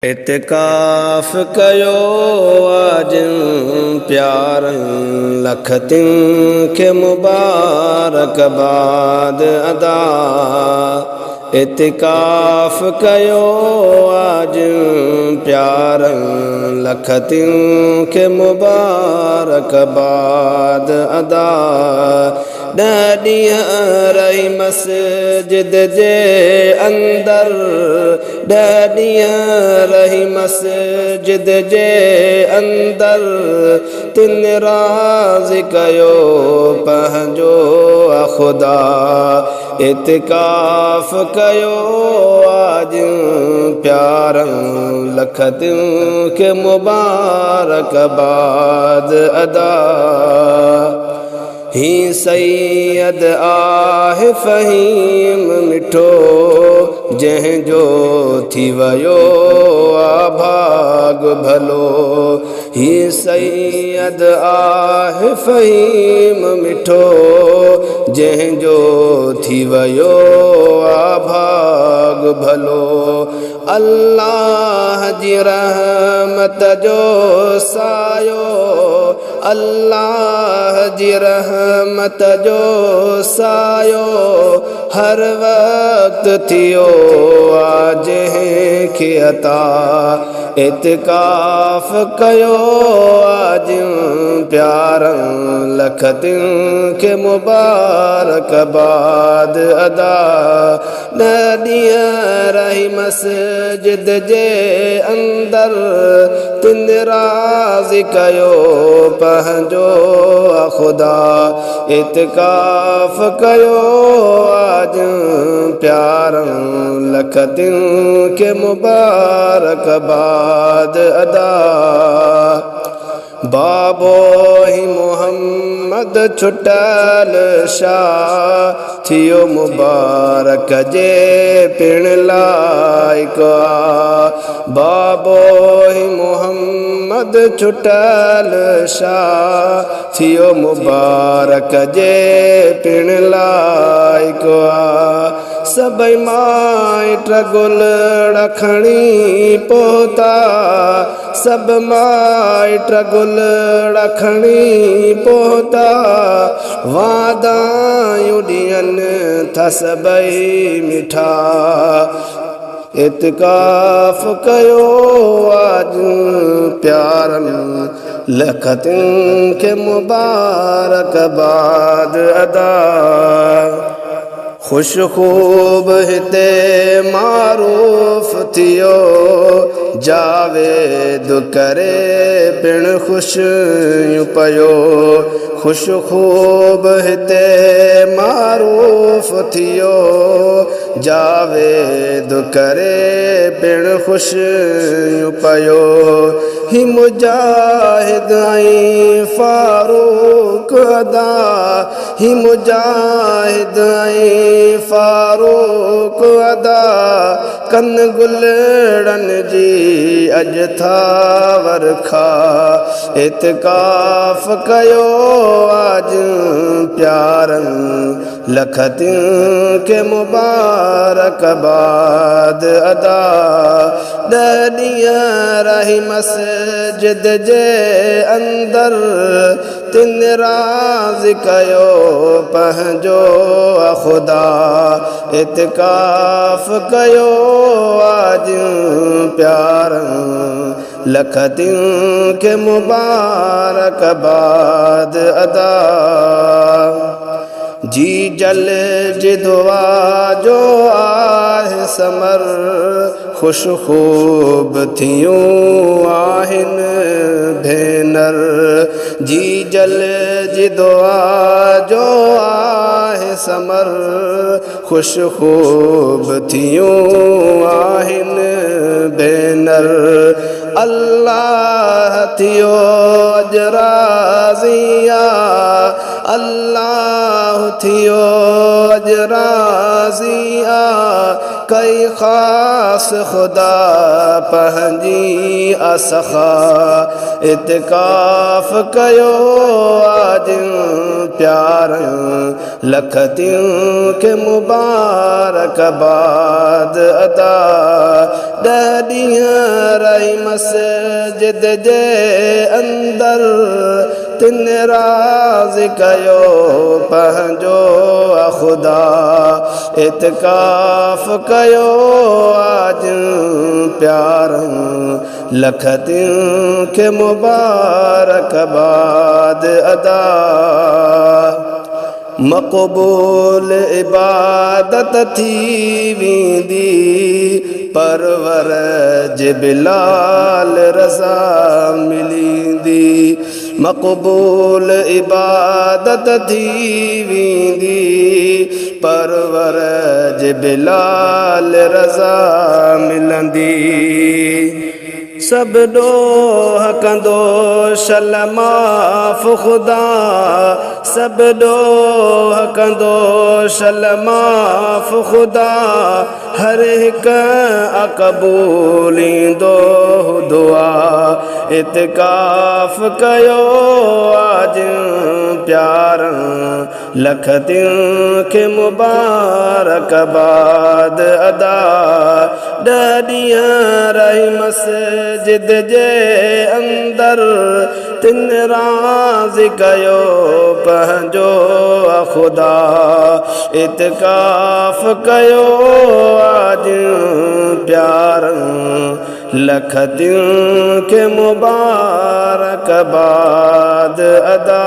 इत्काफ़ कयो आज प्यारनि लखतिन के मुबारकबाद अदा। इत्काफ़ कयो आज प्यारनि लखतिन के मुबारकबाद अदा। ॾींहं रही मस्जिद जे अंदर, ॾींहं रही मस्जिद जे अंदर, तिन राज़ कयो पंहिंजो ख़ुदा। इत्काफ़ कयो आज प्यारनि लखतिन के मुबारकबाद अदा। ही सैयद आहे फ़हीम मिठो, जंहिंजो थी वियो भाग भलो। ही सैयद आहे फ़हीम मिठो, जंहिंजो थी वियो भाग भलो। अल्लाह जी रहमत जो सायो, अल्लाह जी रहमत जो सायो, हर वक्त थियो जंहिंखे अता। इत्काफ़ कयो आज प्यारनि लखतिन के मुबारकबाद अदा। ॾींहं रही मस्जिद जे अंदर, तिन राज़ कयो पंहिंजो ख़ुदा। इत्काफ़ कयो आज प्यारनि लखतिन के मुबारकबाद अदा। बाबो ही मोहम्मद छुटल शाह, थियो मुबारक जे पिण लाइक़ आ। बाबो ही मोहम्मद छुटल शाह, थियो मुबारक जे पिण लाइक़ आ। सभई माइट गुलड़ खणी पहुता, सब माइट गुलड़ खणी पहुता। वाधायूं ॾियनि था सभई मिठा। इत्काफ़ कयो आज प्यारनि लखतिन के मुबारकबाद अदा। खुश खूब हिते मारूफ़ थियो, जावेद करे पिण ख़ुशियूं पयो। खुश खूब हिते मारूफ़ थियो, जावेद करे पिण ख़ुशियूं पयो। ही मुजाहिद ऐं फारूक अदा, ही मुजाहिद ऐं फारूक अदा। कन गुलड़नि जी अॼु था वरखा। इत्काफ़ कयो आज प्यारनि लखतिन के मुबारकबाद अदा। ॾींहं रही मस्जिद जे अंदर, तिन राज़ कयो पंहिंजो ख़ुदा। इत्काफ़ कयो आज प्यारनि लखतिन के मुबारकबाद अदा। जी जल जी दुआ जो आहे समर, खुश खूब थियूं आहिनि भेनर। जी जल जी दुआ जो आहे समर, खुश खूब थियूं आहिनि भेनर। अल्लाह थियो अॼु राज़ी आ, अल्लाह थियो अॼु राज़ी आ। कई ख़ास ख़ुदा पंहिंजी असखा इतिकाफ़ कयो आज प्यार लखतियूं खे मुबारकबाद अदा 10 ॾींहं रही मस्जिद जे अंदर तिन राज़ कयो पंहिंजो ख़ुदा इतिकाफ़ कयो आज प्यार लखतियूं खे मुबारकबाद अदा मक़बूल इबादत थी वेंदी परवर जे बिलाल रज़ा मिलींदी मक़बूल इबादत थी वेंदी परवर जे बिलाल रज़ा मिलंदी सब ॾोह कंदो शल माफ़ ख़ुदा सब ॾोह कंदो शल माफ़ ख़ुदा हर हिकु अक़बूलींदो दुआ इतिकाफ़ कयो आज प्यार लखतियूं खे मुबारकबाद अदा 10 ॾींहं रही मस्जिद जे अंदर तिन राज़ कयो पंहिंजो ख़ुदा इतिकाफ़ कयो आज प्यार लखतियूं खे मुबारकबाद अदा